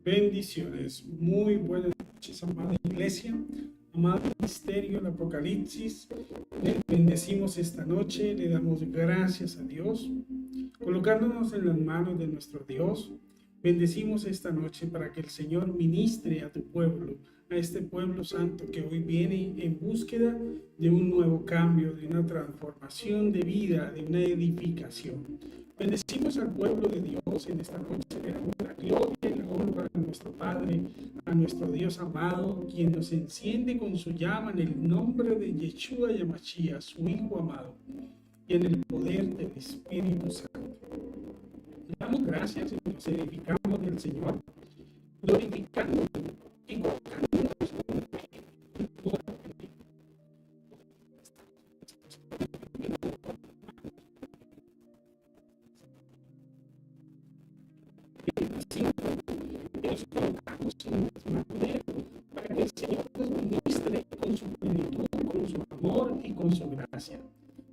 Bendiciones, muy buenas noches, amada iglesia, amado misterio del Apocalipsis. Le bendecimos esta noche, le damos gracias a Dios, colocándonos en las manos de nuestro Dios. Bendecimos esta noche para que el Señor ministre a tu pueblo, a este pueblo santo que hoy viene en búsqueda de un nuevo cambio, de una transformación de vida, de una edificación. Bendecimos al pueblo de Dios en esta noche, le damos la gloria y la honra a nuestro Padre, a nuestro Dios amado, quien nos enciende con su llama en el nombre de Yeshua Yamashia, su Hijo amado, y en el poder del Espíritu Santo. Le damos gracias y nos edificamos del Señor, glorificando y colocándonos nos colocamos en nuestro poder para que el Señor nos ministre con su plenitud, con su amor y con su gracia.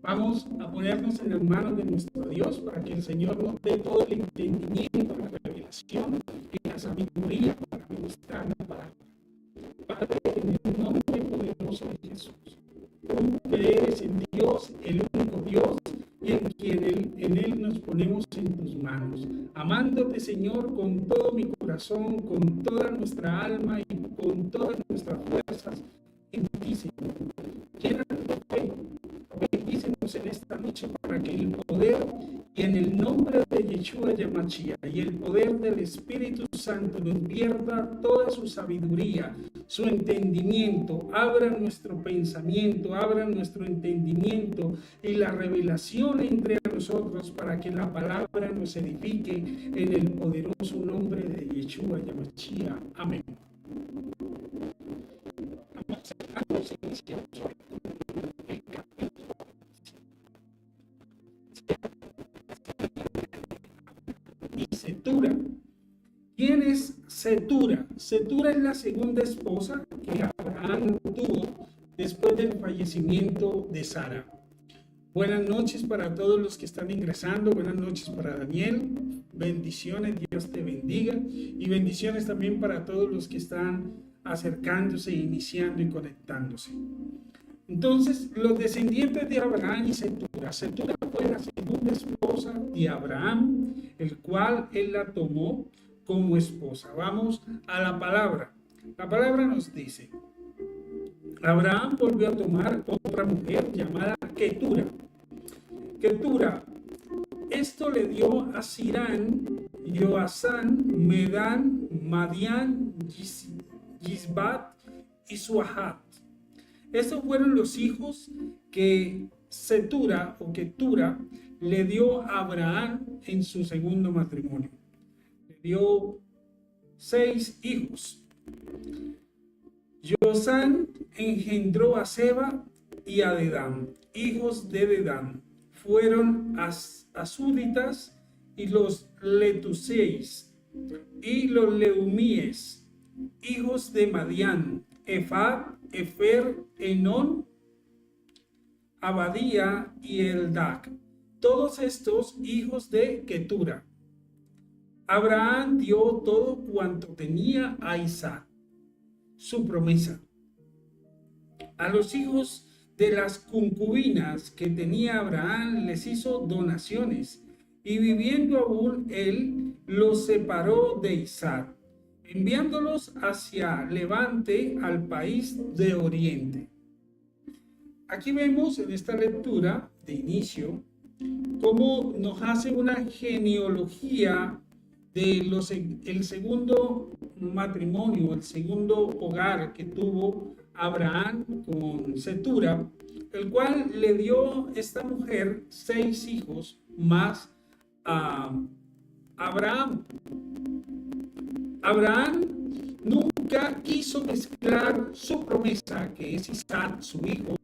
Vamos a ponernos en las manos de nuestro Dios para que el Señor nos dé todo el entendimiento, la revelación y la sabiduría para ministrar la palabra. Padre, en el nombre poderoso de Jesús, tú que eres el Dios, el único Dios, y en quien en Él nos ponemos en tus manos, amándote, Señor, con todo mi corazón, con toda nuestra alma y con todas nuestras fuerzas en ti, Señor. Llénanos de fe, bendícenos en esta noche para que el poder y en el nombre de Yeshua Yamashia y el poder del Espíritu Santo nos vierta toda su sabiduría, su entendimiento, abra nuestro pensamiento, abra nuestro entendimiento y la revelación entre nosotros para que la palabra nos edifique en el poderoso nombre de Yeshua Yamashia. Amén. Amados hermanos, iniciamos el capítulo. Y Setura. ¿Quién es Setura? Setura es la segunda esposa que Abraham tuvo después del fallecimiento de Sara. Buenas noches para todos los que están ingresando, buenas noches para Daniel, bendiciones, Dios te bendiga, y bendiciones también para todos los que están acercándose, iniciando y conectándose. Entonces, los descendientes de Abraham y Setura. Setura fue la segunda esposa de Abraham, el cual él la tomó como esposa. Vamos a la palabra. La palabra nos dice: Abraham volvió a tomar otra mujer llamada Ketura. Ketura, esto le dio a Sirán, Joasán, Medán, Madián, Yisbat y Suahat. Estos fueron los hijos que Setura o Ketura le dio a Abraham en su segundo matrimonio. Le dio 6 hijos. Joasán engendró a Seba y a Dedán. Hijos de Dedán fueron Asúritas y los Letuseis y los Leumíes. Hijos de Madián, Efad, Efer, Enón, Abadía y Eldac. Todos estos hijos de Ketura. Abraham dio todo cuanto tenía a Isaac, su promesa. A los hijos de las concubinas que tenía Abraham les hizo donaciones, y viviendo aún él los separó de Isaac, enviándolos hacia Levante, al país de Oriente. Aquí vemos en esta lectura de inicio cómo nos hace una genealogía de el segundo matrimonio, el segundo hogar que tuvo Abraham con Setura, el cual le dio esta mujer 6 hijos más a Abraham. Abraham nunca quiso mezclar su promesa, que es Isaac, su hijo,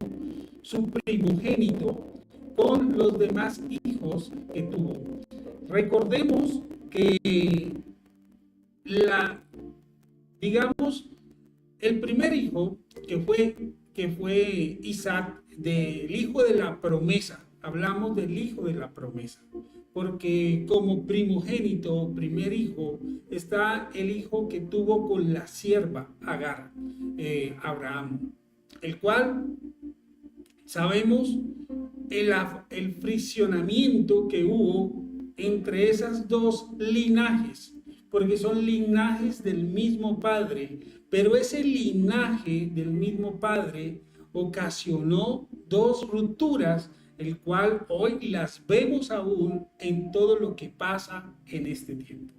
su primogénito, con los demás hijos que tuvo. Recordemos que el primer hijo que fue Isaac, del hijo de la promesa, hablamos del hijo de la promesa. porque como primogénito, primer hijo, está el hijo que tuvo con la sierva Agar, Abraham, el cual sabemos el friccionamiento que hubo entre esas dos linajes, porque son linajes del mismo padre, pero ese linaje del mismo padre ocasionó dos rupturas, el cual hoy las vemos aún en todo lo que pasa en este tiempo.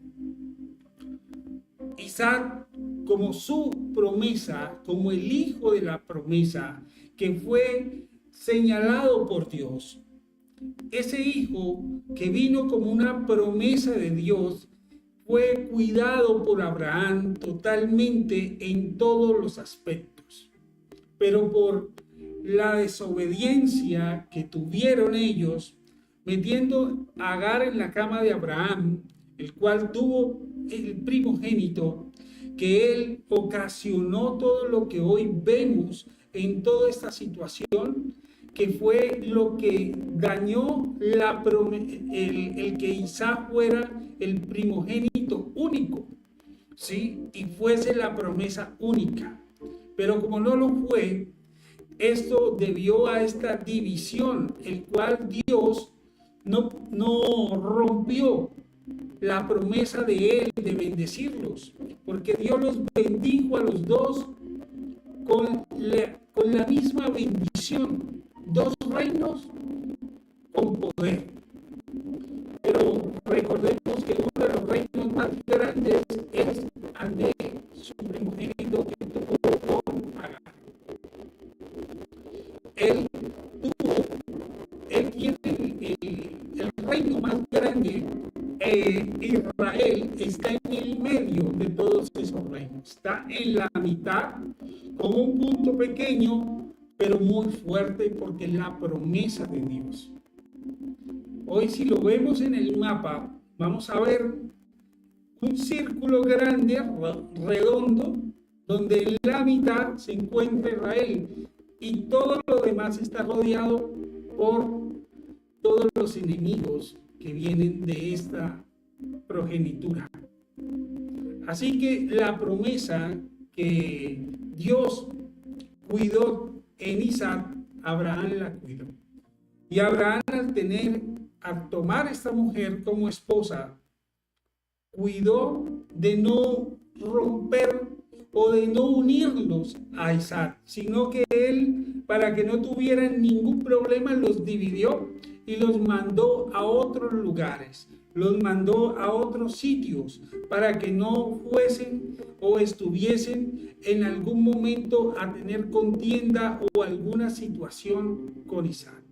Isaac, como su promesa, como el hijo de la promesa que fue señalado por Dios, ese hijo que vino como una promesa de Dios, fue cuidado por Abraham totalmente en todos los aspectos. Pero por la desobediencia que tuvieron ellos, metiendo a Agar en la cama de Abraham, el cual tuvo el primogénito, que él ocasionó todo lo que hoy vemos en toda esta situación, que fue lo que dañó el que Isaac fuera el primogénito único, ¿sí? Y fuese la promesa única. Pero como no lo fue, esto debió a esta división, el cual Dios no rompió la promesa de él de bendecirlos, porque Dios los bendijo a los dos con la misma bendición, dos reinos con poder. Pero recordemos que uno de los reinos más grandes es el de su primogénito que tuvo con Agar. Él tiene el reino más grande. Israel está en el medio de todos esos reinos, está en la mitad, como un punto pequeño, pero muy fuerte, porque es la promesa de Dios. Hoy, si lo vemos en el mapa, vamos a ver un círculo grande, redondo, donde en la mitad se encuentra Israel y todo lo demás está rodeado por todos los enemigos que vienen de esta progenitura. Así que la promesa que Dios cuidó en Isaac, Abraham la cuidó. Y Abraham, al tomar esta mujer como esposa, cuidó de no romper o de no unirlos a Isaac, sino que él, para que no tuvieran ningún problema, los dividió y los mandó a otros lugares, los mandó a otros sitios, para que no fuesen o estuviesen en algún momento a tener contienda o alguna situación con Isaac.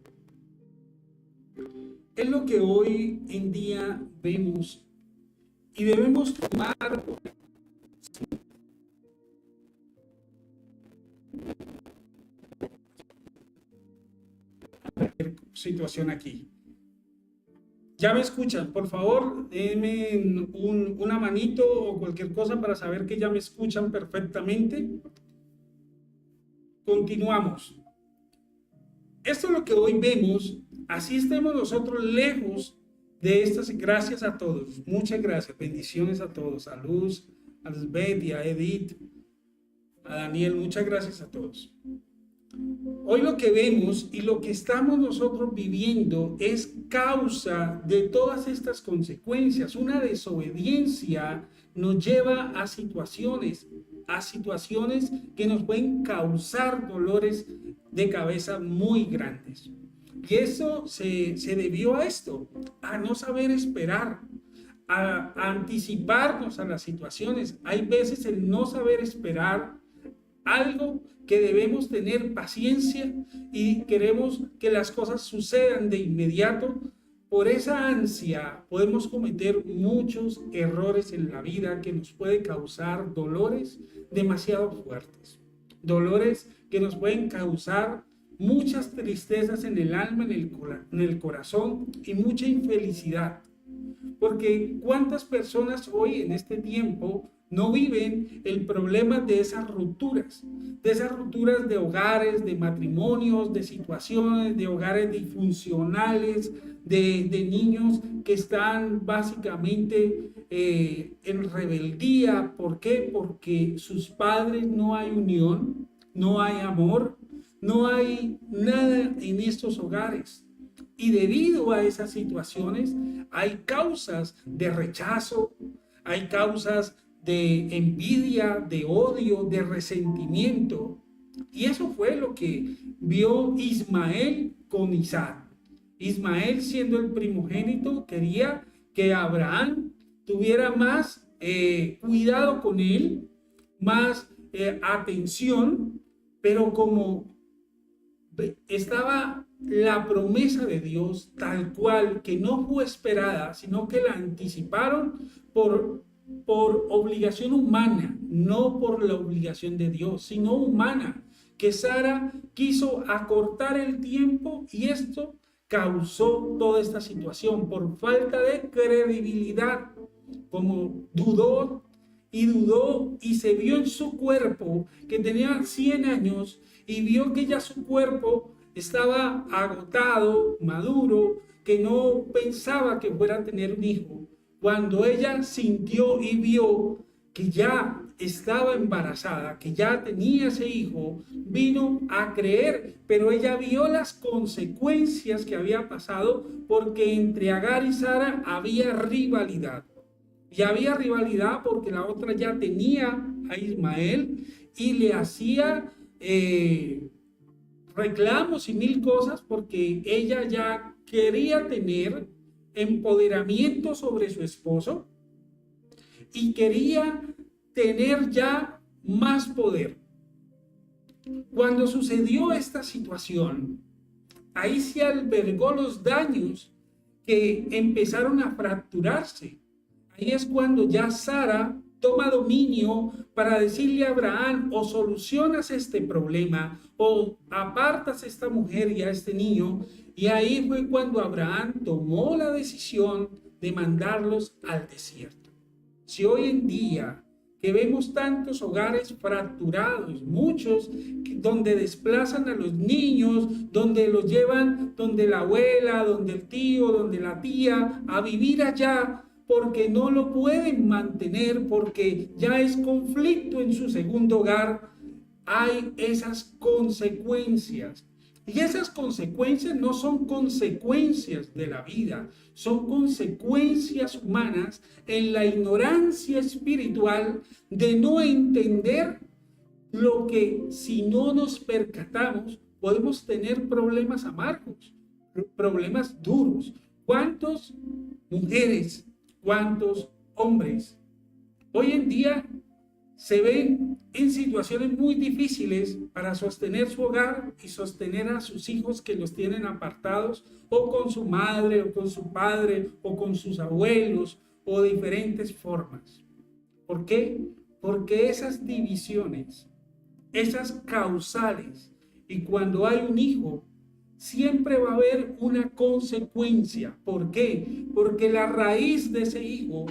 Es lo que hoy en día vemos y debemos tomar situación aquí. ¿Ya me escuchan? Por favor, denme una manito o cualquier cosa para saber que ya me escuchan perfectamente. Continuamos. Esto es lo que hoy vemos. Así estemos nosotros lejos de estas. Gracias a todos. Muchas gracias. Bendiciones a todos. A Luz, a Lisbeth, a Edith, a Daniel. Muchas gracias a todos. Hoy lo que vemos y lo que estamos nosotros viviendo es causa de todas estas consecuencias. Una desobediencia nos lleva a situaciones que nos pueden causar dolores de cabeza muy grandes. Y eso se debió a esto, a no saber esperar, a anticiparnos a las situaciones. Hay veces el no saber esperar algo que debemos tener paciencia y queremos que las cosas sucedan de inmediato. Por esa ansia podemos cometer muchos errores en la vida que nos puede causar dolores demasiado fuertes, dolores que nos pueden causar muchas tristezas en el alma, en el corazón, y mucha infelicidad. Porque cuántas personas hoy en este tiempo no viven el problema de esas rupturas de hogares, de matrimonios, de situaciones, de hogares disfuncionales, de niños que están básicamente en rebeldía. ¿Por qué? Porque sus padres no hay unión, no hay amor, no hay nada en estos hogares. Y debido a esas situaciones hay causas de rechazo, hay causas de envidia, de odio, de resentimiento. Y eso fue lo que vio Ismael con Isaac. Ismael, siendo el primogénito, quería que Abraham tuviera más cuidado con él, más atención, pero como estaba la promesa de Dios tal cual, que no fue esperada, sino que la anticiparon por obligación humana, no por la obligación de Dios, sino humana, que Sara quiso acortar el tiempo y esto causó toda esta situación por falta de credibilidad, como dudó y se vio en su cuerpo que tenía 100 años y vio que ya su cuerpo estaba agotado, maduro, que no pensaba que fuera a tener un hijo. Cuando ella sintió y vio que ya estaba embarazada, que ya tenía ese hijo, vino a creer, pero ella vio las consecuencias que había pasado porque entre Agar y Sara había rivalidad. Y había rivalidad porque la otra ya tenía a Ismael y le hacía reclamos y mil cosas porque ella ya quería tener empoderamiento sobre su esposo y quería tener ya más poder. Cuando sucedió esta situación, ahí se albergó los daños que empezaron a fracturarse. Ahí es cuando ya Sara toma dominio para decirle a Abraham: o solucionas este problema o apartas a esta mujer y a este niño. Y ahí fue cuando Abraham tomó la decisión de mandarlos al desierto. Si hoy en día que vemos tantos hogares fracturados, muchos donde desplazan a los niños, donde los llevan donde la abuela, donde el tío, donde la tía, a vivir allá, porque no lo pueden mantener, porque ya es conflicto en su segundo hogar, hay esas consecuencias. Y esas consecuencias no son consecuencias de la vida, son consecuencias humanas en la ignorancia espiritual de no entender lo que, si no nos percatamos, podemos tener problemas amargos, problemas duros. ¿Cuántas mujeres, cuántos hombres hoy en día se ven en situaciones muy difíciles para sostener su hogar y sostener a sus hijos que los tienen apartados, o con su madre, o con su padre, o con sus abuelos, o de diferentes formas? ¿Por qué? Porque esas divisiones, esas causales, y cuando hay un hijo, siempre va a haber una consecuencia. ¿Por qué? Porque la raíz de ese hijo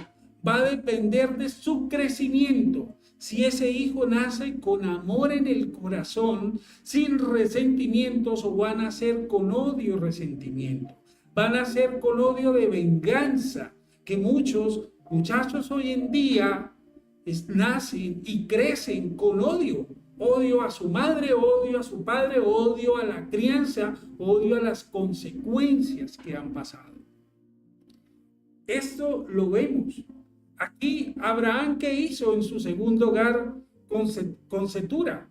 va a depender de su crecimiento. Si ese hijo nace con amor en el corazón, sin resentimientos, o van a nacer con odio y resentimiento. Van a nacer con odio de venganza, que muchos muchachos hoy en día nacen y crecen con odio. Odio a su madre, odio a su padre, odio a la crianza, odio a las consecuencias que han pasado. Esto lo vemos. Aquí Abraham, ¿qué hizo en su segundo hogar con Cetura?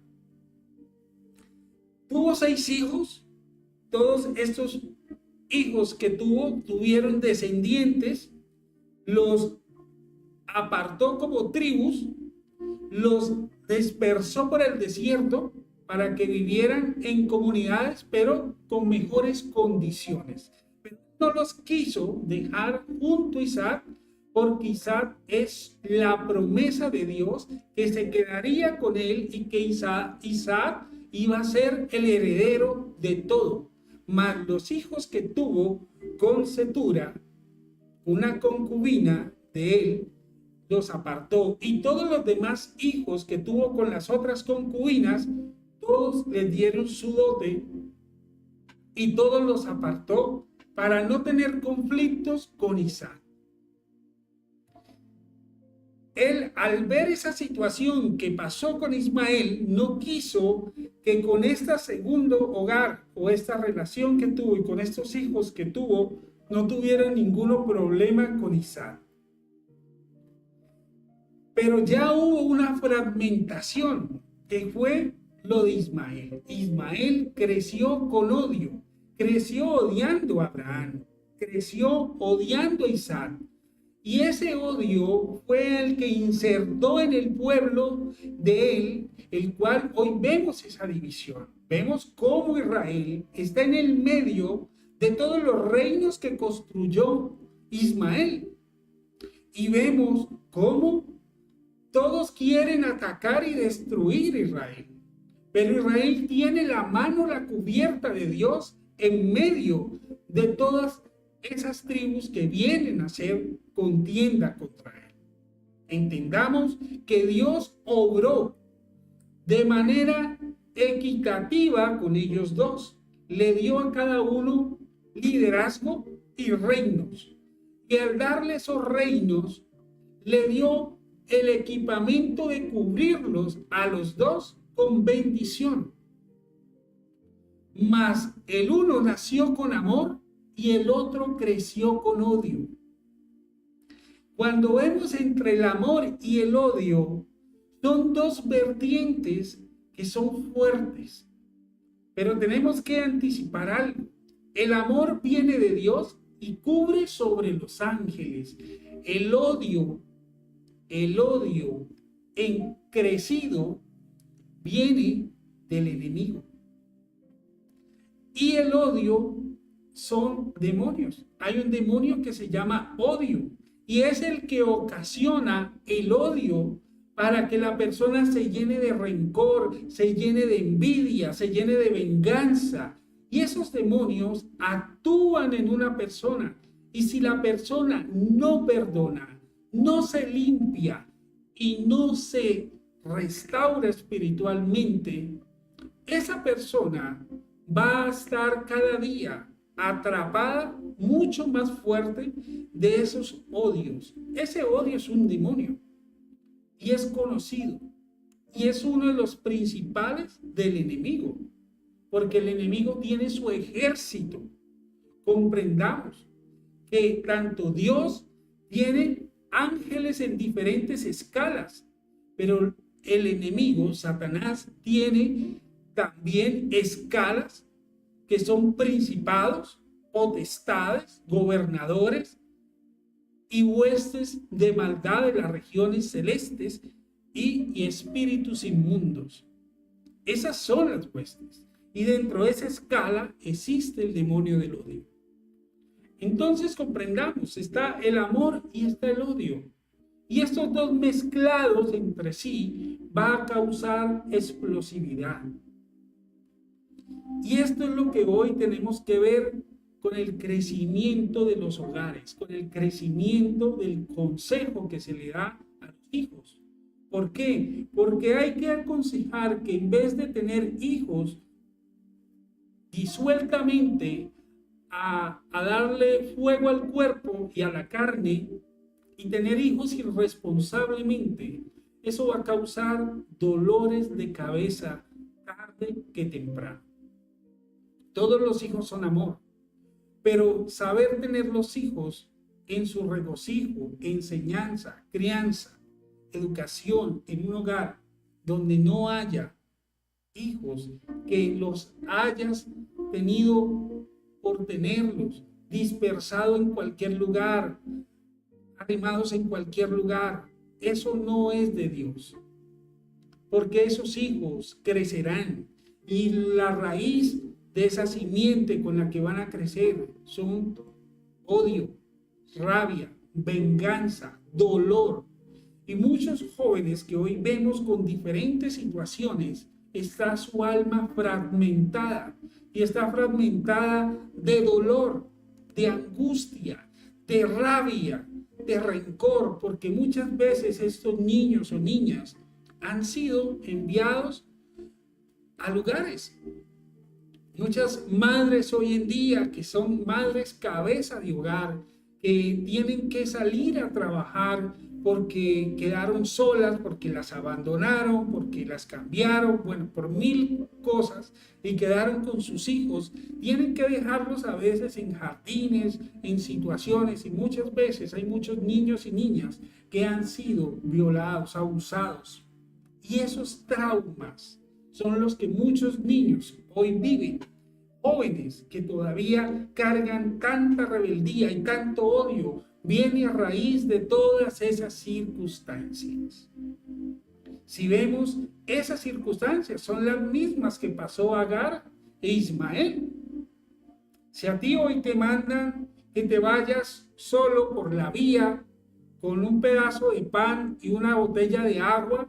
Tuvo 6 hijos. Todos estos hijos que tuvieron descendientes, los apartó como tribus, los dispersó por el desierto para que vivieran en comunidades, pero con mejores condiciones. Pero no los quiso dejar junto a Isaac, porque Isaac es la promesa de Dios, que se quedaría con él y que Isaac iba a ser el heredero de todo. Mas los hijos que tuvo con Cetura, una concubina de él, los apartó, y todos los demás hijos que tuvo con las otras concubinas, todos les dieron su dote y todos los apartó para no tener conflictos con Isaac. Él, al ver esa situación que pasó con Ismael, no quiso que con este segundo hogar o esta relación que tuvo y con estos hijos que tuvo, no tuviera ningún problema con Isaac. Pero ya hubo una fragmentación que fue lo de Ismael. Ismael creció con odio, creció odiando a Abraham, creció odiando a Isaac. Y ese odio fue el que insertó en el pueblo de él, el cual hoy vemos esa división. Vemos cómo Israel está en el medio de todos los reinos que construyó Ismael. Y vemos cómo todos quieren atacar y destruir Israel. Pero Israel tiene la mano, la cubierta de Dios en medio de todas esas tribus que vienen a hacer contienda contra él. Entendamos que Dios obró de manera equitativa con ellos dos. Le dio a cada uno liderazgo y reinos. Y al darle esos reinos, le dio el equipamiento de cubrirlos a los dos con bendición. Mas el uno nació con amor y el otro creció con odio. Cuando vemos entre el amor y el odio, son dos vertientes que son fuertes. Pero tenemos que anticipar algo. El amor viene de Dios y cubre sobre los ángeles. El odio en crecido viene del enemigo. Y el odio son demonios. Hay un demonio que se llama odio y es el que ocasiona el odio para que la persona se llene de rencor, se llene de envidia, se llene de venganza. Y esos demonios actúan en una persona. Y si la persona no perdona, no se limpia y no se restaura espiritualmente, esa persona va a estar cada día atrapada mucho más fuerte de esos odios. Ese odio es un demonio y es conocido y es uno de los principales del enemigo, porque el enemigo tiene su ejército. Comprendamos que tanto Dios tiene ángeles en diferentes escalas, pero el enemigo, Satanás, tiene también escalas que son principados, potestades, gobernadores y huestes de maldad de las regiones celestes y espíritus inmundos. Esas son las huestes. Y dentro de esa escala existe el demonio del odio. Entonces comprendamos, está el amor y está el odio. Y estos dos mezclados entre sí va a causar explosividad. Y esto es lo que hoy tenemos que ver con el crecimiento de los hogares, con el crecimiento del consejo que se le da a los hijos. ¿Por qué? Porque hay que aconsejar que en vez de tener hijos disueltamente a darle fuego al cuerpo y a la carne y tener hijos irresponsablemente, eso va a causar dolores de cabeza tarde que temprano. Todos los hijos son amor, pero saber tener los hijos en su regocijo, enseñanza, crianza, educación en un hogar donde no haya hijos, que los hayas tenido por tenerlos, dispersados en cualquier lugar, arrimados en cualquier lugar, eso no es de Dios, porque esos hijos crecerán y la raíz de esa simiente con la que van a crecer son odio, rabia, venganza, dolor. Y muchos jóvenes que hoy vemos con diferentes situaciones, está su alma fragmentada y está fragmentada de dolor, de angustia, de rabia, de rencor, porque muchas veces estos niños o niñas han sido enviados a lugares. Muchas madres hoy en día que son madres cabeza de hogar, que tienen que salir a trabajar porque quedaron solas, porque las abandonaron, porque las cambiaron, bueno, por mil cosas, y quedaron con sus hijos, tienen que dejarlos a veces en jardines, en situaciones, y muchas veces hay muchos niños y niñas que han sido violados, abusados, y esos traumas son los que muchos niños hoy viven. Jóvenes que todavía cargan tanta rebeldía y tanto odio, viene a raíz de todas esas circunstancias. Si vemos, esas circunstancias son las mismas que pasó a Agar e Ismael. Si a ti hoy te mandan que te vayas solo por la vía con un pedazo de pan y una botella de agua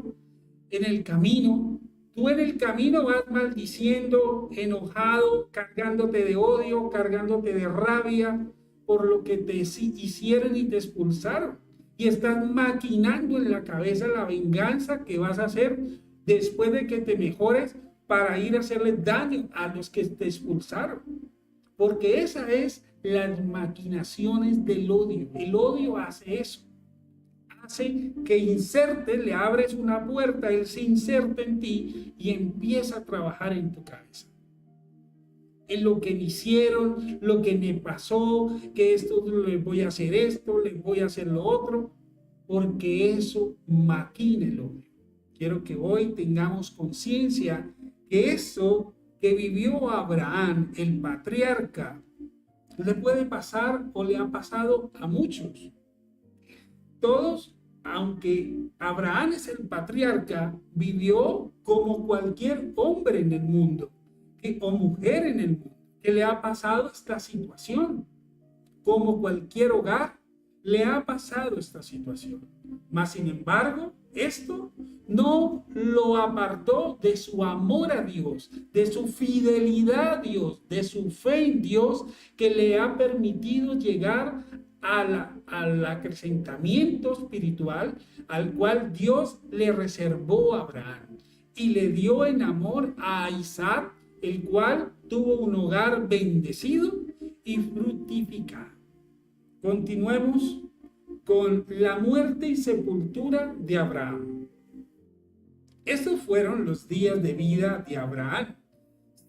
en el camino, tú en el camino vas maldiciendo, enojado, cargándote de odio, cargándote de rabia por lo que te hicieron y te expulsaron. Y estás maquinando en la cabeza la venganza que vas a hacer después de que te mejores para ir a hacerle daño a los que te expulsaron. Porque esa es las maquinaciones del odio. El odio hace eso. Hace que le abres una puerta, él se inserta en ti y empieza a trabajar en tu cabeza. En lo que me hicieron, lo que me pasó, que esto les voy a hacer esto, les voy a hacer lo otro, porque eso maquina el odio. Quiero que hoy tengamos conciencia que eso que vivió Abraham, el patriarca, le puede pasar o le ha pasado a muchos. Todos, aunque Abraham es el patriarca, vivió como cualquier hombre en el mundo o mujer en el mundo que le ha pasado esta situación. Como cualquier hogar le ha pasado esta situación. Mas, sin embargo, esto no lo apartó de su amor a Dios, de su fidelidad a Dios, de su fe en Dios, que le ha permitido llegar al acrecentamiento espiritual al cual Dios le reservó a Abraham y le dio en amor a Isaac, el cual tuvo un hogar bendecido y fructificado. Continuemos con la muerte y sepultura de Abraham. Estos fueron los días de vida de Abraham,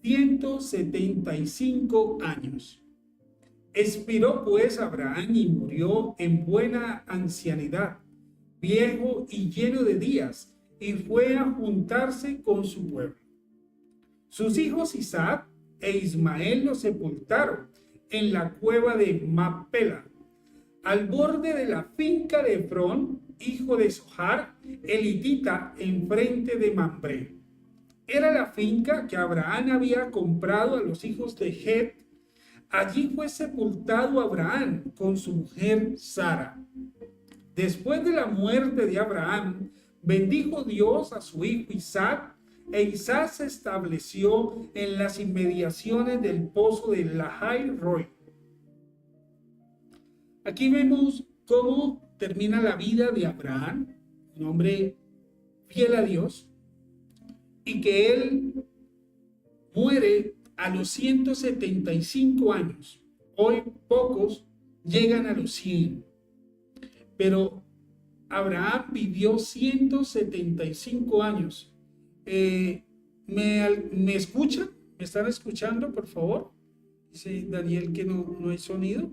175 años. Expiró pues Abraham y murió en buena ancianidad, viejo y lleno de días, y fue a juntarse con su pueblo. Sus hijos Isaac e Ismael lo sepultaron en la cueva de Macpela, al borde de la finca de Efrón, hijo de Zohar, elitita, enfrente de Mambré. Era la finca que Abraham había comprado a los hijos de Het. Allí fue sepultado Abraham con su mujer Sara. Después de la muerte de Abraham, bendijo Dios a su hijo Isaac, e Isaac se estableció en las inmediaciones del pozo de Lahai Roi. Aquí vemos cómo termina la vida de Abraham, un hombre fiel a Dios, y que él muere a los 175 años. Hoy pocos llegan a los 100, pero Abraham vivió 175 años. ¿Me escuchan? ¿Me están escuchando, por favor? Dice Daniel que no hay sonido.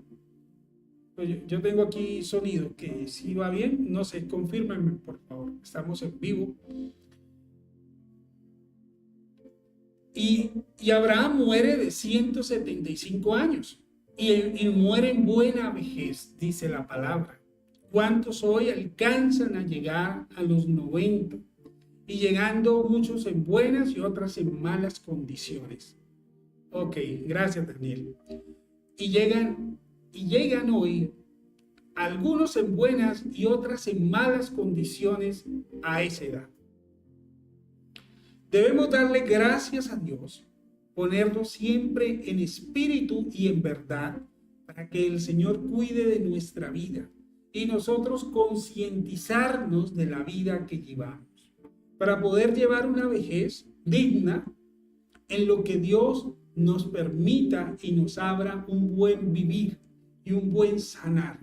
Pues yo tengo aquí sonido, que si va bien, no sé, confírmenme, por favor. Estamos en vivo. Y Abraham muere de 175 años y muere en buena vejez, dice la palabra. ¿Cuántos hoy alcanzan a llegar a los 90? Y llegando muchos en buenas y otras en malas condiciones. Ok, gracias Daniel. Y llegan hoy algunos en buenas y otras en malas condiciones a esa edad. Debemos darle gracias a Dios, ponernos siempre en espíritu y en verdad, para que el Señor cuide de nuestra vida y nosotros concientizarnos de la vida que llevamos, para poder llevar una vejez digna en lo que Dios nos permita y nos abra un buen vivir y un buen sanar.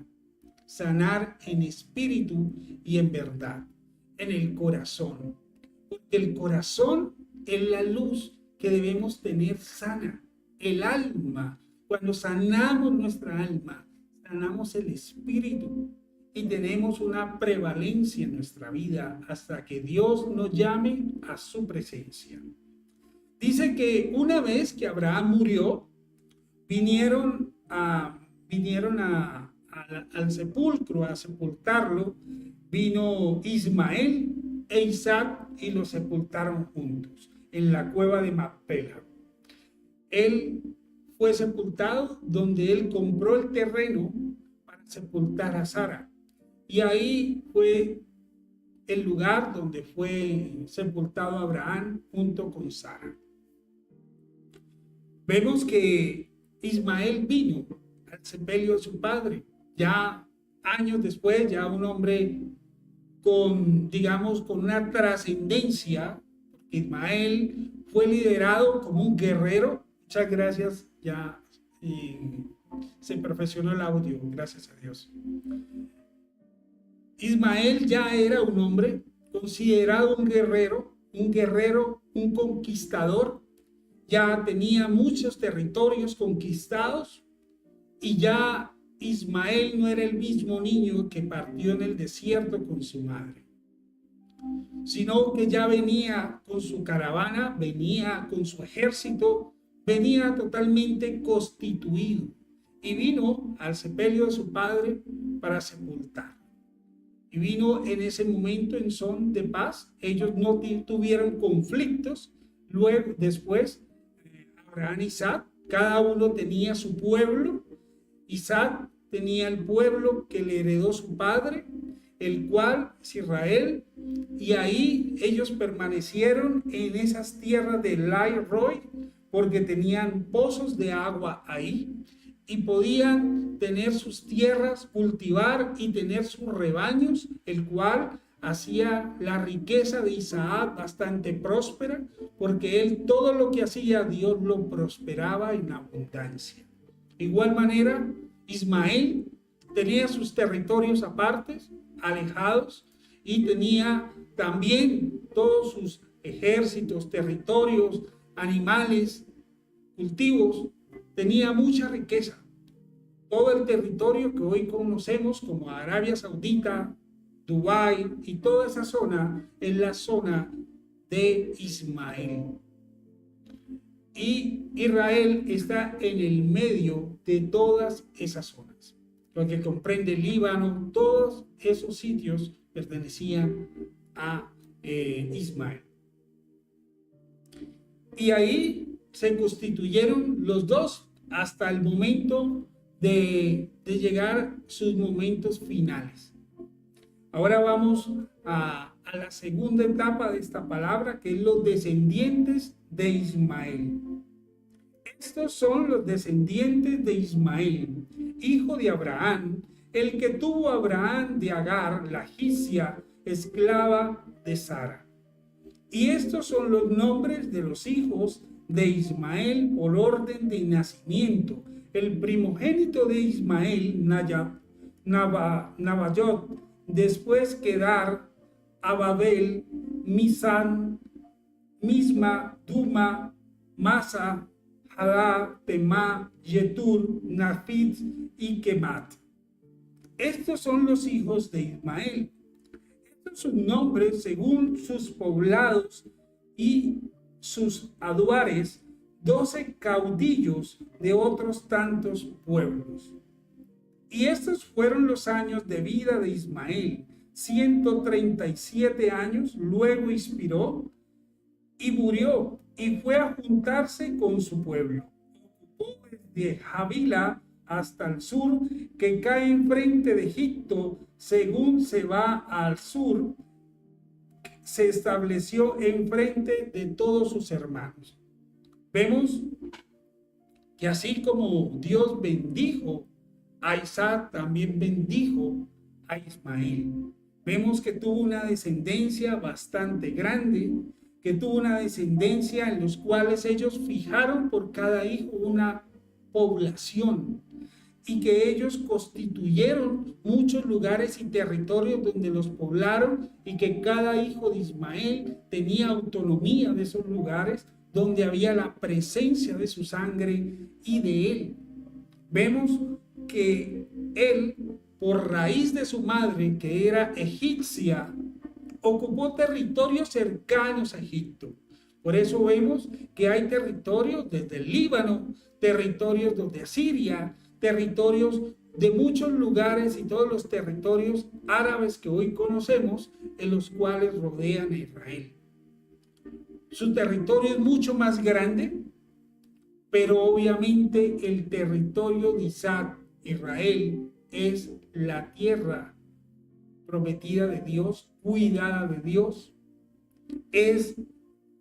Sanar en espíritu y en verdad, en el corazón. Porque el corazón es la luz que debemos tener sana. El alma, cuando sanamos nuestra alma, sanamos el espíritu y tenemos una prevalencia en nuestra vida hasta que Dios nos llame a su presencia. Dice que una vez que Abraham murió, vinieron al sepulcro a sepultarlo, vino Ismael e Isaac y lo sepultaron juntos en la cueva de Macpela. Él fue sepultado donde él compró el terreno para sepultar a Sara, y ahí fue el lugar donde fue sepultado Abraham junto con Sara. Vemos que Ismael vino al sepelio de su padre, ya años después, ya un hombre con, digamos, con una trascendencia. Ismael fue liderado como un guerrero. Muchas gracias, ya se perfeccionó el audio, gracias a Dios. Ismael ya era un hombre considerado un guerrero, un conquistador. Ya tenía muchos territorios conquistados y ya Ismael no era el mismo niño que partió en el desierto con su madre, sino que ya venía con su caravana, venía con su ejército, venía totalmente constituido y vino al sepelio de su padre para sepultar. Y vino en ese momento en son de paz. Ellos no tuvieron conflictos. Luego, después, Abraham y Isaac, cada uno tenía su pueblo. Isaac tenía el pueblo que le heredó su padre, el cual es Israel, y ahí ellos permanecieron en esas tierras de Lai-Roi porque tenían pozos de agua ahí y podían tener sus tierras, cultivar y tener sus rebaños, el cual hacía la riqueza de Isaac bastante próspera, porque él todo lo que hacía Dios lo prosperaba en abundancia. De igual manera, Ismael tenía sus territorios apartes, alejados, y tenía también todos sus ejércitos, territorios, animales, cultivos, tenía mucha riqueza. Todo el territorio que hoy conocemos como Arabia Saudita, Dubái y toda esa zona es la zona de Ismael. Y Israel está en el medio de todas esas zonas. Lo que comprende Líbano, todos esos sitios pertenecían a Ismael. Y ahí se constituyeron los dos hasta el momento de llegar sus momentos finales. Ahora vamos a la segunda etapa de esta palabra, que es los descendientes de Ismael. Estos son los descendientes de Ismael, hijo de Abraham, el que tuvo a Abraham de Agar, la egipcia, esclava de Sara. Y estos son los nombres de los hijos de Ismael por orden de nacimiento. El primogénito de Ismael, Nabayot, después Kedar, Ababel, Misán, Misma, Duma, Masa, Hadá, Temá, Yetur, Nafit y Kemat. Estos son los hijos de Ismael. Estos son nombres según sus poblados y sus aduares, 12 caudillos de otros tantos pueblos. Y estos fueron los años de vida de Ismael, 137 años, luego expiró y murió y fue a juntarse con su pueblo. Ocupó desde Javila hasta el sur, que cae enfrente de Egipto, según se va al sur, se estableció enfrente de todos sus hermanos. Vemos que así como Dios bendijo a Isaac, también bendijo a Ismael. Vemos que tuvo una descendencia bastante grande, que tuvo una descendencia en los cuales ellos fijaron por cada hijo una población y que ellos constituyeron muchos lugares y territorios donde los poblaron y que cada hijo de Ismael tenía autonomía de esos lugares donde había la presencia de su sangre y de él. Vemos que él, por raíz de su madre, que era egipcia, ocupó territorios cercanos a Egipto. Por eso vemos que hay territorios desde el Líbano, territorios desde Asiria, territorios de muchos lugares y todos los territorios árabes que hoy conocemos, en los cuales rodean a Israel. Su territorio es mucho más grande, pero obviamente el territorio de Isaac, Israel, es la tierra prometida de Dios, cuidada de Dios, es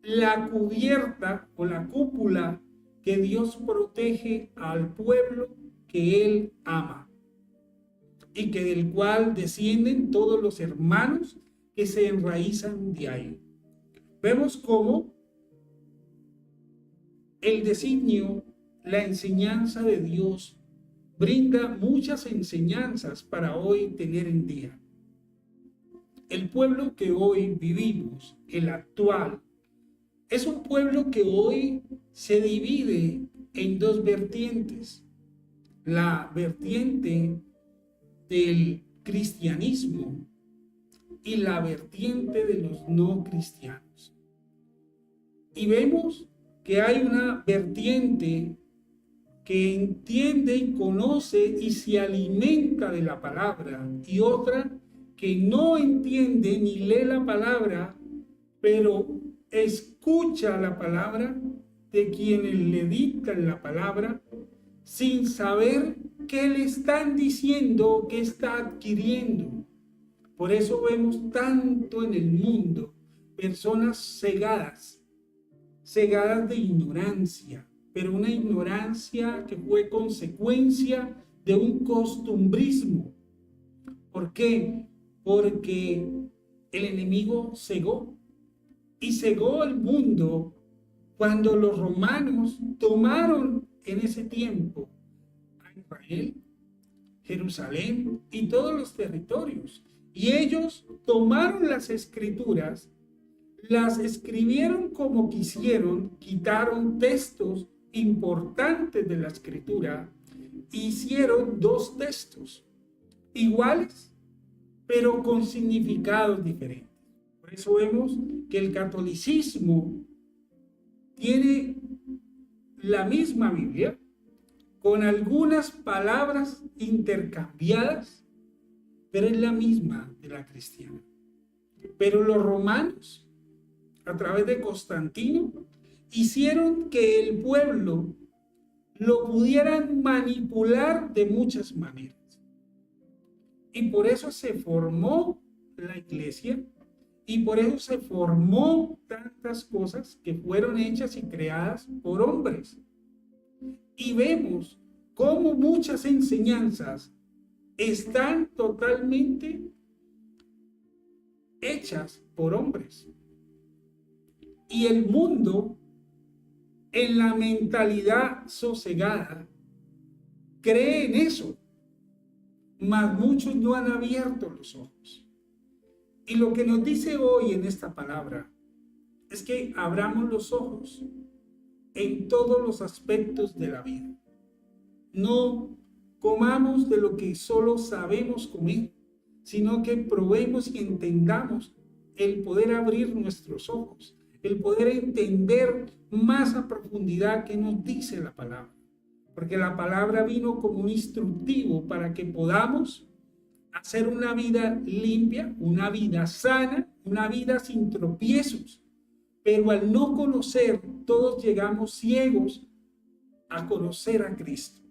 la cubierta o la cúpula que Dios protege al pueblo que Él ama y que del cual descienden todos los hermanos que se enraizan de ahí. Vemos cómo el designio, la enseñanza de Dios brinda muchas enseñanzas para hoy tener en día. El pueblo que hoy vivimos, el actual, es un pueblo que hoy se divide en dos vertientes. La vertiente del cristianismo y la vertiente de los no cristianos. Y vemos que hay una vertiente que entiende y conoce y se alimenta de la palabra y otra que no entiende ni lee la palabra, pero escucha la palabra de quienes le dictan la palabra sin saber qué le están diciendo, qué está adquiriendo. Por eso vemos tanto en el mundo personas cegadas de ignorancia, pero una ignorancia que fue consecuencia de un costumbrismo. ¿Por qué? Porque el enemigo cegó el mundo cuando los romanos tomaron en ese tiempo a Israel, Jerusalén y todos los territorios. Y ellos tomaron las escrituras, las escribieron como quisieron, quitaron textos importantes de la escritura, hicieron dos textos iguales, pero con significados diferentes. Por eso vemos que el catolicismo tiene la misma Biblia, con algunas palabras intercambiadas, pero es la misma de la cristiana. Pero los romanos, a través de Constantino, hicieron que el pueblo lo pudieran manipular de muchas maneras. Y por eso se formó la iglesia y por eso se formó tantas cosas que fueron hechas y creadas por hombres. Y vemos cómo muchas enseñanzas están totalmente hechas por hombres. Y el mundo, en la mentalidad sosegada, cree en eso, mas muchos no han abierto los ojos. Y lo que nos dice hoy en esta palabra es que abramos los ojos en todos los aspectos de la vida. No comamos de lo que solo sabemos comer, sino que probemos y entendamos el poder abrir nuestros ojos, el poder entender más a profundidad qué nos dice la palabra. Porque la palabra vino como un instructivo para que podamos hacer una vida limpia, una vida sana, una vida sin tropiezos. Pero al no conocer, todos llegamos ciegos a conocer a Cristo.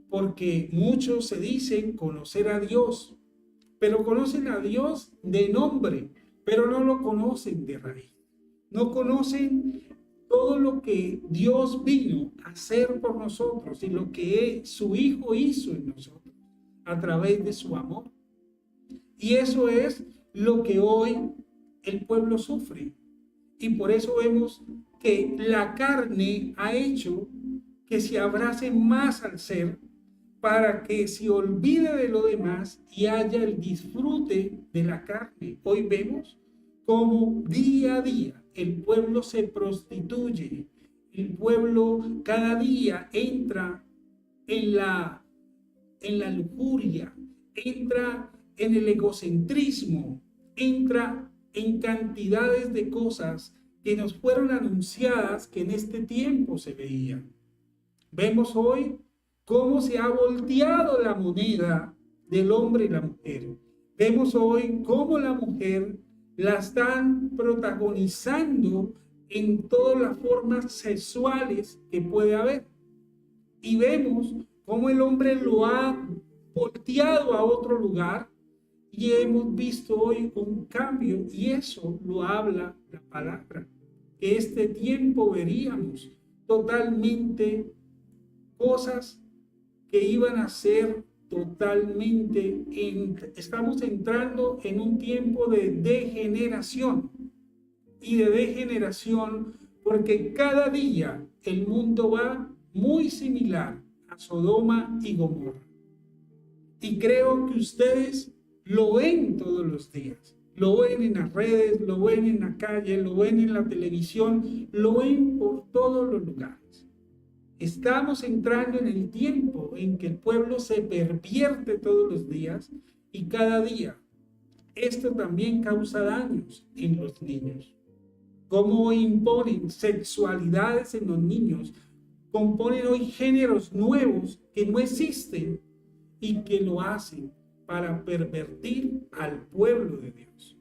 Porque muchos se dicen conocer a Dios, pero conocen a Dios de nombre, pero no lo conocen de raíz. No conocen todo lo que Dios vino a hacer por nosotros y lo que su Hijo hizo en nosotros a través de su amor. Y eso es lo que hoy el pueblo sufre. Y por eso vemos que la carne ha hecho que se abrace más al ser, para que se olvide de lo demás y haya el disfrute de la carne. Hoy vemos cómo día a día el pueblo se prostituye, el pueblo cada día entra en la lujuria, entra en el egocentrismo, entra en cantidades de cosas que nos fueron anunciadas que en este tiempo se veían. Vemos hoy cómo se ha volteado la moneda del hombre y la mujer. Vemos hoy cómo la mujer la están protagonizando en todas las formas sexuales que puede haber. Y vemos cómo el hombre lo ha volteado a otro lugar y hemos visto hoy un cambio, y eso lo habla la palabra. Que este tiempo veríamos totalmente cosas que iban a ser totalmente, estamos entrando en un tiempo de degeneración, y de degeneración porque cada día el mundo va muy similar a Sodoma y Gomorra. Y creo que ustedes lo ven todos los días. Lo ven en las redes, lo ven en la calle, lo ven en la televisión, lo ven por todos los lugares. Estamos entrando en el tiempo en que el pueblo se pervierte todos los días y cada día. Esto también causa daños en los niños. Cómo imponen sexualidades en los niños, componen hoy géneros nuevos que no existen y que lo hacen para pervertir al pueblo de Dios.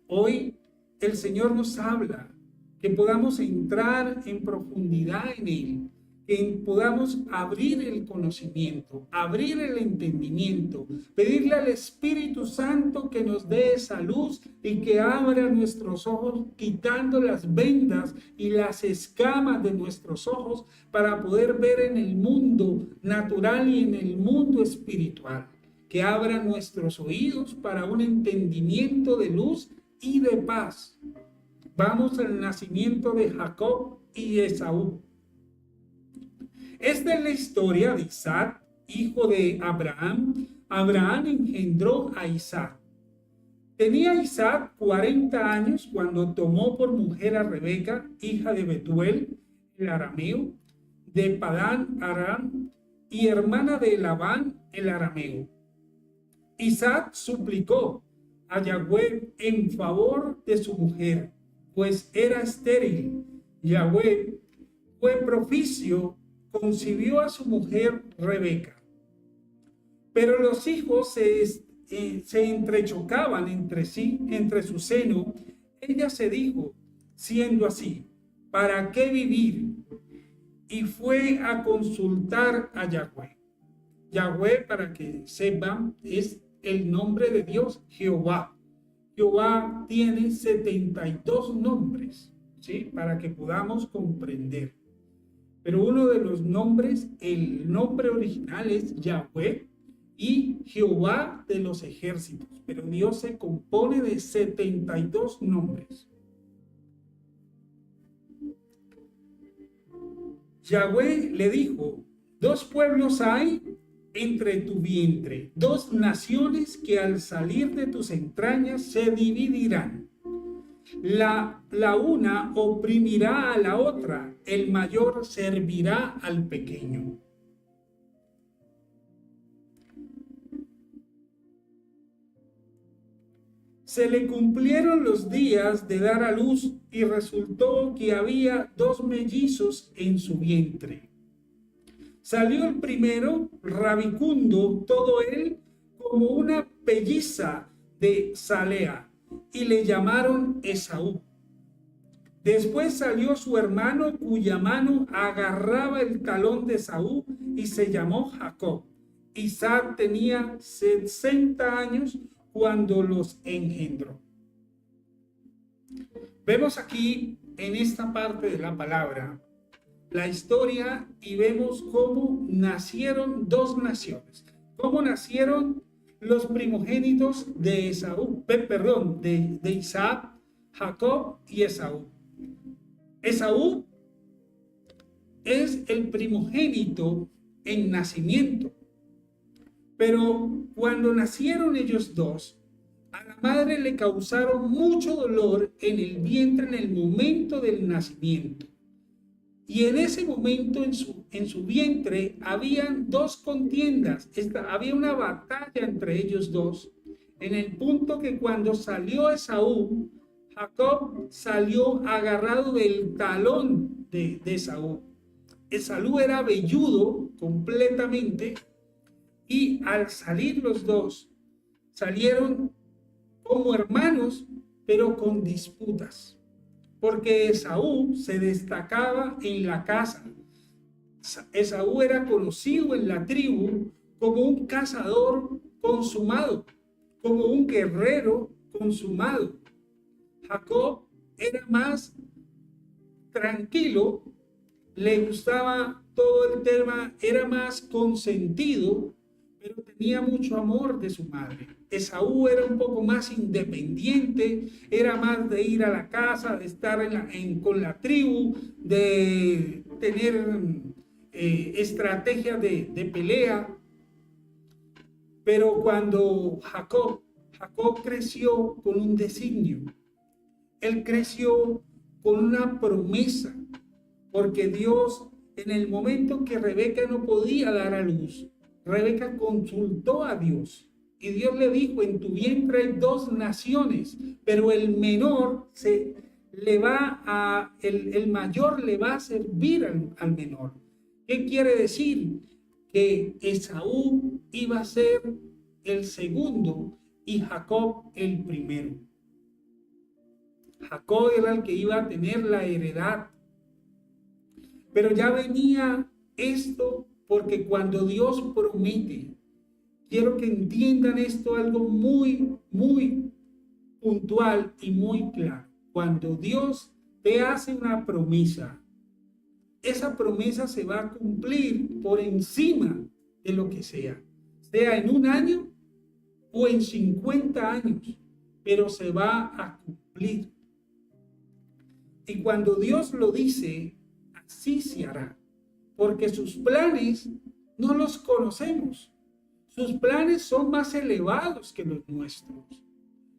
Hoy el Señor nos habla que podamos entrar en profundidad en Él, que podamos abrir el conocimiento, abrir el entendimiento, pedirle al Espíritu Santo que nos dé esa luz y que abra nuestros ojos, quitando las vendas y las escamas de nuestros ojos para poder ver en el mundo natural y en el mundo espiritual. Que abra nuestros oídos para un entendimiento de luz y de paz. Vamos al nacimiento de Jacob y Esaú. Esta es la historia de Isaac, hijo de Abraham. Abraham engendró a Isaac. Tenía Isaac 40 años cuando tomó por mujer a Rebeca, hija de Betuel, el arameo, de Padán Aram, y hermana de Labán, el arameo. Isaac suplicó a Yahweh en favor de su mujer, pues era estéril. Yahweh fue propicio, concibió a su mujer Rebeca. Pero los hijos se entrechocaban entre sí, entre su seno. Ella se dijo, siendo así, ¿para qué vivir? Y fue a consultar a Yahweh. Yahweh, para que sepan, es el nombre de Dios, Jehová. Jehová tiene 72 nombres, ¿sí? Para que podamos comprender. Pero uno de los nombres, el nombre original es Yahweh y Jehová de los ejércitos. Pero Dios se compone de 72 nombres. Yahweh le dijo, 2 pueblos hay entre tu vientre, 2 naciones que al salir de tus entrañas se dividirán. La una oprimirá a la otra, el mayor servirá al pequeño. Se le cumplieron los días de dar a luz y resultó que había 2 mellizos en su vientre. Salió el primero, rabicundo, todo él como una pelliza de Salea, y le llamaron Esaú. Después salió su hermano, cuya mano agarraba el talón de Esaú, y se llamó Jacob. Isaac tenía 60 años cuando los engendró. Vemos aquí, en esta parte de la palabra, la historia, y vemos cómo nacieron 2 naciones. Cómo nacieron los primogénitos de Esaú, perdón, de Isaac, Jacob y Esaú. Esaú es el primogénito en nacimiento, pero cuando nacieron ellos dos, a la madre le causaron mucho dolor en el vientre en el momento del nacimiento. Y en ese momento en su vientre habían dos contiendas, había una batalla entre ellos dos, en el punto que cuando salió Esaú, Jacob salió agarrado del talón de Esaú. Esaú era velludo completamente y al salir los dos, salieron como hermanos, pero con disputas. Porque Esaú se destacaba en la caza. Esaú era conocido en la tribu como un cazador consumado, como un guerrero consumado. Jacob era más tranquilo, le gustaba todo el tema, era más consentido, pero tenía mucho amor de su madre. Esaú era un poco más independiente, era más de ir a la casa, de estar con la tribu, de tener estrategias de pelea. Pero cuando Jacob creció con un designio, él creció con una promesa, porque Dios, en el momento que Rebeca no podía dar a luz, Rebeca consultó a Dios y Dios le dijo: en tu vientre hay dos naciones, pero el menor el mayor le va a servir al menor. ¿Qué quiere decir? Que Esaú iba a ser el segundo y Jacob el primero. Jacob era el que iba a tener la heredad. Pero ya venía esto, porque cuando Dios promete, quiero que entiendan esto, algo muy, muy puntual y muy claro. Cuando Dios te hace una promesa, esa promesa se va a cumplir por encima de lo que sea en un año o en 50 años, pero se va a cumplir. Y cuando Dios lo dice, así se hará, porque sus planes no los conocemos. Sus planes son más elevados que los nuestros.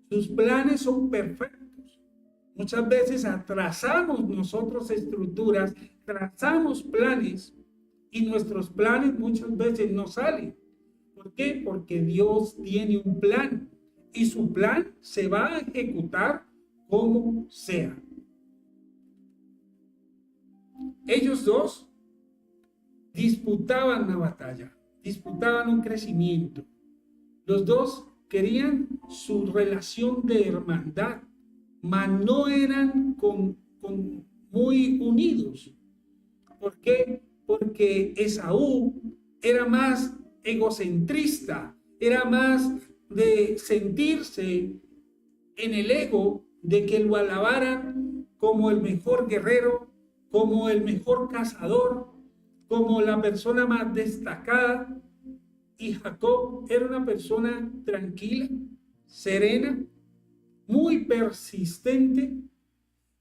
Sus planes son perfectos. Muchas veces atrasamos nosotros estructuras, trazamos planes y nuestros planes muchas veces no salen. ¿Por qué? Porque Dios tiene un plan y su plan se va a ejecutar como sea. Ellos dos disputaban una batalla, disputaban un crecimiento. Los dos querían su relación de hermandad, mas no eran muy unidos. ¿Por qué? Porque Esaú era más egocentrista, era más de sentirse en el ego de que lo alabaran como el mejor guerrero, como el mejor cazador, como la persona más destacada. Y Jacob era una persona tranquila, serena, muy persistente,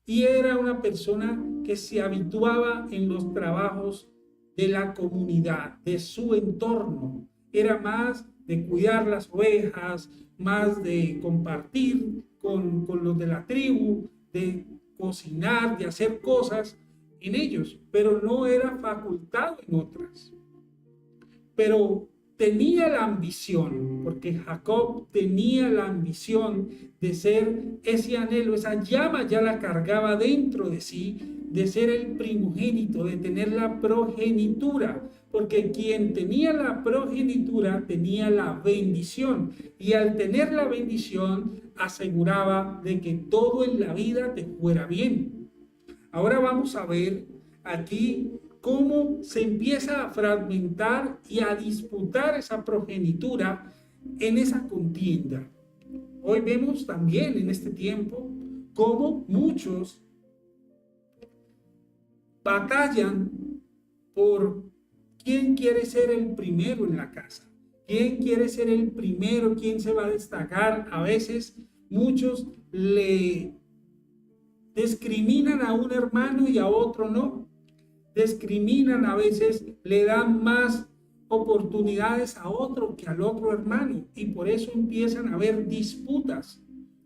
y era una persona que se habituaba en los trabajos de la comunidad, de su entorno. Era más de cuidar las ovejas, más de compartir con los de la tribu, de cocinar, de hacer cosas en ellos, pero no era facultado en otras. Pero tenía la ambición, porque Jacob tenía la ambición de ser ese anhelo, esa llama ya la cargaba dentro de sí, de ser el primogénito, de tener la progenitura, porque quien tenía la progenitura tenía la bendición, y al tener la bendición aseguraba de que todo en la vida te fuera bien. Ahora vamos a ver aquí cómo se empieza a fragmentar y a disputar esa progenitura en esa contienda. Hoy vemos también en este tiempo cómo muchos batallan por quién quiere ser el primero en la casa, ¿Quién quiere ser el primero? ¿Quién se va a destacar? A veces muchos le discriminan a un hermano y a otro no. Discriminan, a veces le dan más oportunidades a otro que al otro hermano, y por eso empiezan a haber disputas,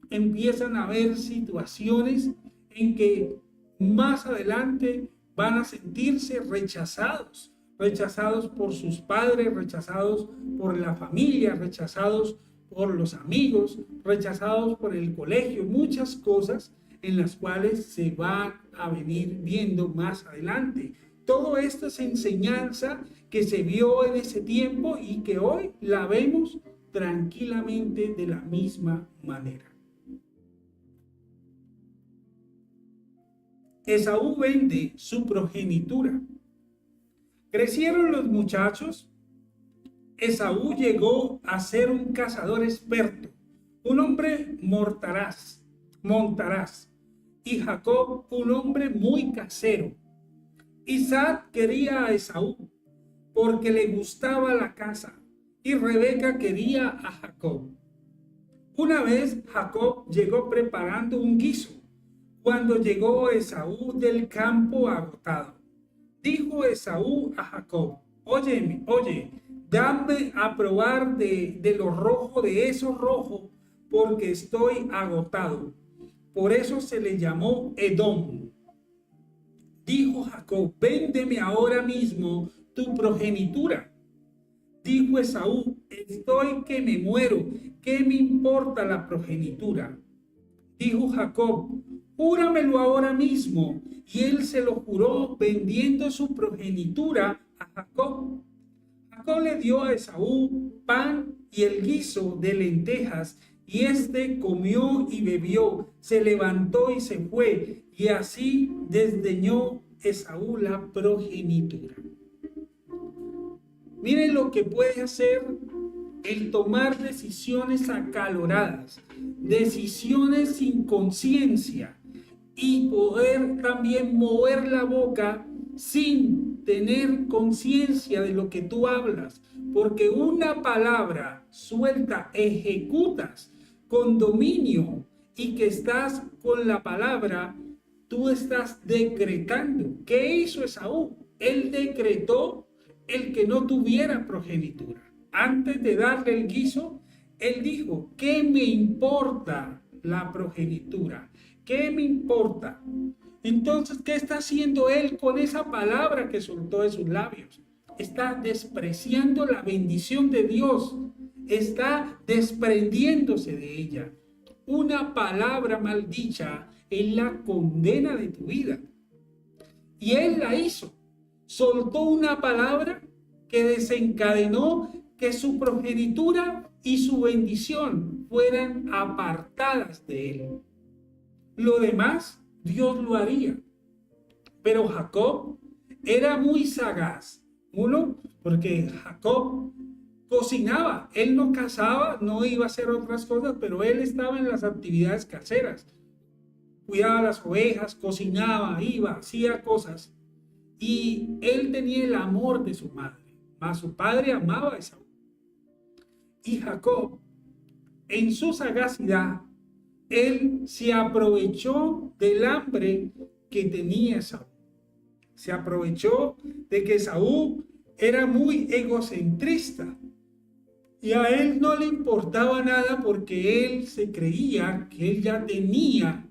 empiezan a haber situaciones en que más adelante van a sentirse rechazados, rechazados por sus padres, rechazados por la familia, rechazados por los amigos, rechazados por el colegio, muchas cosas en las cuales se van a venir viendo más adelante. Todo esto es enseñanza que se vio en ese tiempo y que hoy la vemos tranquilamente de la misma manera. Esaú vende su progenitura. Crecieron los muchachos. Esaú llegó a ser un cazador experto, un hombre montaraz, y Jacob un hombre muy casero. Isaac quería a Esaú porque le gustaba la caza, y Rebeca quería a Jacob. Una vez Jacob llegó preparando un guiso cuando llegó Esaú del campo agotado. Dijo Esaú a Jacob: oye, dame a probar de lo rojo, de eso rojo, porque estoy agotado. Por eso se le llamó Edom. Dijo Jacob: véndeme ahora mismo tu progenitura. Dijo Esaú: estoy que me muero, ¿qué me importa la progenitura? Dijo Jacob: júramelo ahora mismo. Y él se lo juró vendiendo su progenitura a Jacob. Jacob le dio a Esaú pan y el guiso de lentejas, y éste comió y bebió, se levantó y se fue, y así desdeñó Esaú la progenitura. Miren lo que puede hacer el tomar decisiones acaloradas, decisiones sin conciencia, y poder también mover la boca sin tener conciencia de lo que tú hablas, porque una palabra suelta ejecutas con dominio, y que estás con la palabra, tú estás decretando. ¿Qué hizo Esaú? Él decretó el que no tuviera progenitura. Antes de darle el guiso, él dijo: ¿qué me importa la progenitura? ¿Qué me importa? Entonces, ¿qué está haciendo él con esa palabra que soltó de sus labios? Está despreciando la bendición de Dios, está desprendiéndose de ella. Una palabra maldicha es la condena de tu vida. Y él la hizo. Soltó una palabra que desencadenó que su progenitura y su bendición fueran apartadas de él. Lo demás, Dios lo haría. Pero Jacob era muy sagaz. Uno, porque Jacob cocinaba. Él no cazaba, no iba a hacer otras cosas, pero él estaba en las actividades caseras. Cuidaba las ovejas, cocinaba, iba, hacía cosas. Y él tenía el amor de su madre. Mas su padre amaba a Esaú. Y Jacob, en su sagacidad, él se aprovechó del hambre que tenía Esaú. Se aprovechó de que Esaú era muy egocentrista. Y a él no le importaba nada porque él se creía que él ya tenía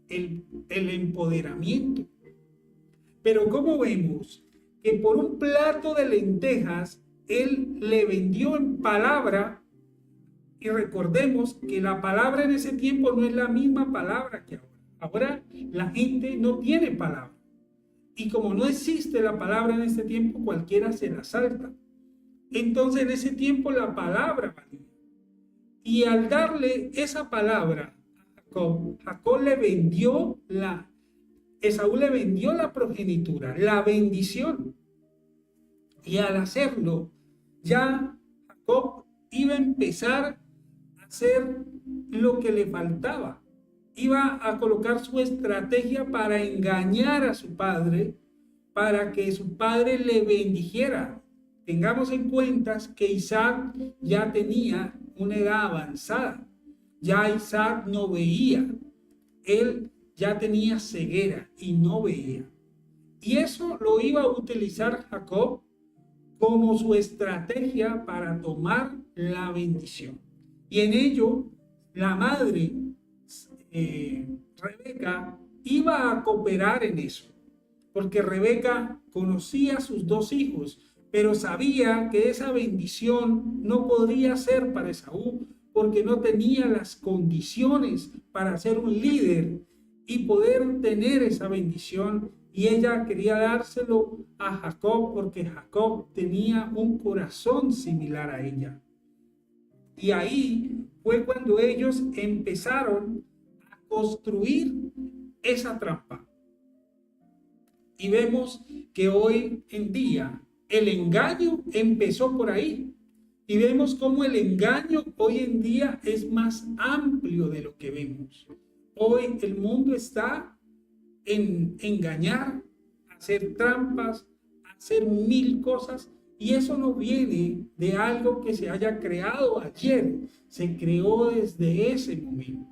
el empoderamiento. Pero como vemos que por un plato de lentejas, él le vendió en palabra, y recordemos que la palabra en ese tiempo no es la misma palabra que ahora. Ahora la gente no tiene palabra. Y como no existe la palabra en este tiempo, cualquiera se la salta. Entonces en ese tiempo la palabra valía. Y al darle esa palabra a Jacob le vendió Esaú le vendió la progenitura, la bendición. Y al hacerlo, ya Jacob iba a empezar a hacer lo que le faltaba. Iba a colocar su estrategia para engañar a su padre, para que su padre le bendijera. Tengamos en cuenta que Isaac ya tenía una edad avanzada. Ya Isaac no veía. Él ya tenía ceguera y no veía. Y eso lo iba a utilizar Jacob como su estrategia para tomar la bendición. Y en ello, la madre, Rebeca, iba a cooperar en eso. Porque Rebeca conocía a sus dos hijos, pero sabía que esa bendición no podría ser para Esaú, porque no tenía las condiciones para ser un líder y poder tener esa bendición. Y ella quería dárselo a Jacob porque Jacob tenía un corazón similar a ella. Y ahí fue cuando ellos empezaron a construir esa trampa. Y vemos que hoy en día el engaño empezó por ahí. Y vemos cómo el engaño hoy en día es más amplio de lo que vemos. Hoy el mundo está en engañar, hacer trampas, hacer mil cosas. Y eso no viene de algo que se haya creado ayer. Se creó desde ese momento.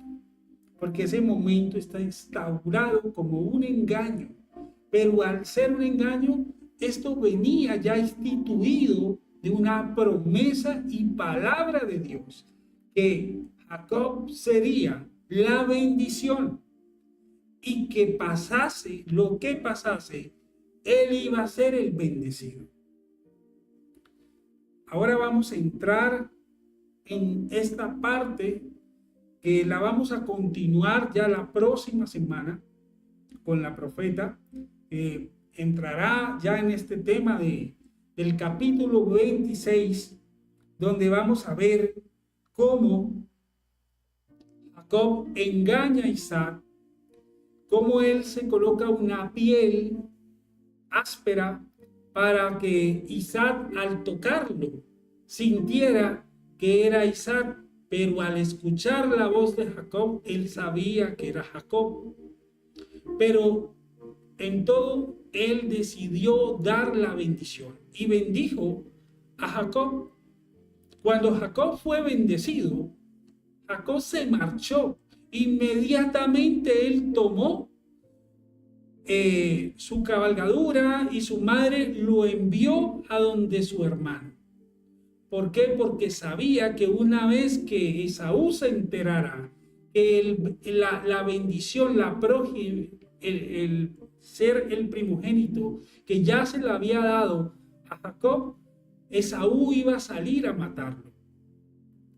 Porque ese momento está instaurado como un engaño. Pero al ser un engaño, esto venía ya instituido de una promesa y palabra de Dios, que Jacob sería la bendición y que pasase lo que pasase, él iba a ser el bendecido. Ahora vamos a entrar en esta parte que la vamos a continuar ya la próxima semana con la profeta. Entrará ya en este tema del capítulo 26, donde vamos a ver cómo Jacob engaña a Isaac, cómo él se coloca una piel áspera para que Isaac al tocarlo sintiera que era Isaac, pero al escuchar la voz de Jacob, él sabía que era Jacob. Pero en todo, él decidió dar la bendición y bendijo a Jacob. Cuando Jacob fue bendecido, Jacob se marchó. Inmediatamente él tomó su cabalgadura y su madre lo envió a donde su hermano. ¿Por qué? Porque sabía que una vez que Esaú se enterara que la bendición, la prójima, el ser el primogénito que ya se le había dado a Jacob, Esaú iba a salir a matarlo.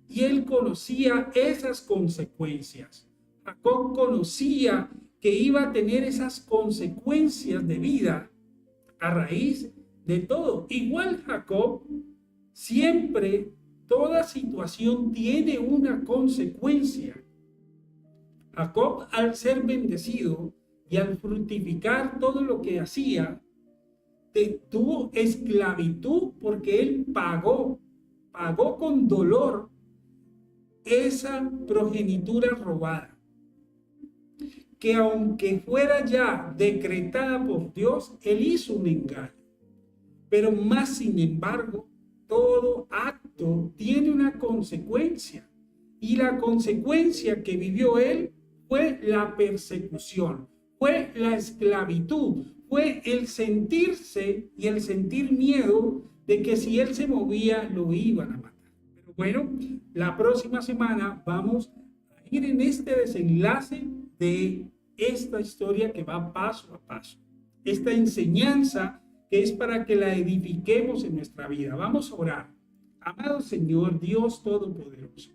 Y él conocía esas consecuencias. Jacob conocía que iba a tener esas consecuencias de vida a raíz de todo. Igual Jacob, siempre, toda situación tiene una consecuencia. Jacob, al ser bendecido y al fructificar todo lo que hacía, tuvo esclavitud porque él pagó con dolor esa progenitura robada, que aunque fuera ya decretada por Dios, él hizo un engaño. Pero más sin embargo, todo acto tiene una consecuencia, y la consecuencia que vivió él fue la persecución, fue la esclavitud, fue el sentirse y el sentir miedo de que si él se movía lo iban a matar. Pero bueno, la próxima semana vamos a ir en este desenlace de esta historia que va paso a paso, esta enseñanza que es para que la edifiquemos en nuestra vida. Vamos a orar. Amado Señor, Dios Todopoderoso,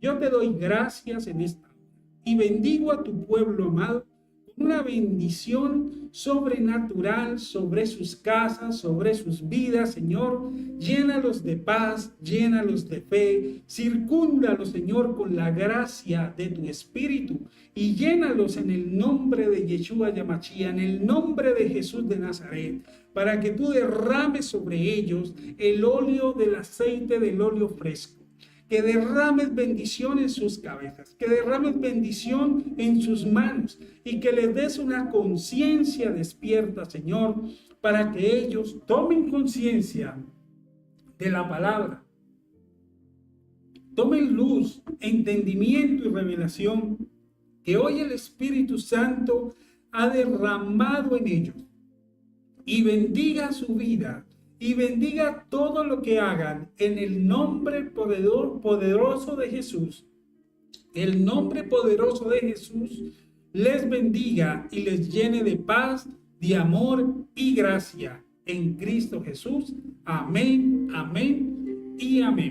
yo te doy gracias en esta hora y bendigo a tu pueblo amado con una bendición sobrenatural sobre sus casas, sobre sus vidas, Señor. Llénalos de paz, llénalos de fe, circúndalos, Señor, con la gracia de tu Espíritu y llénalos en el nombre de Yeshua Yamashia, en el nombre de Jesús de Nazaret, para que tú derrames sobre ellos el óleo del aceite del óleo fresco. Que derrames bendición en sus cabezas, que derrames bendición en sus manos y que les des una conciencia despierta, Señor, para que ellos tomen conciencia de la palabra. Tomen luz, entendimiento y revelación que hoy el Espíritu Santo ha derramado en ellos, y bendiga su vida y bendiga todo lo que hagan en el nombre poderoso de Jesús. El nombre poderoso de Jesús les bendiga y les llene de paz, de amor y gracia en Cristo Jesús. Amén, amén y amén.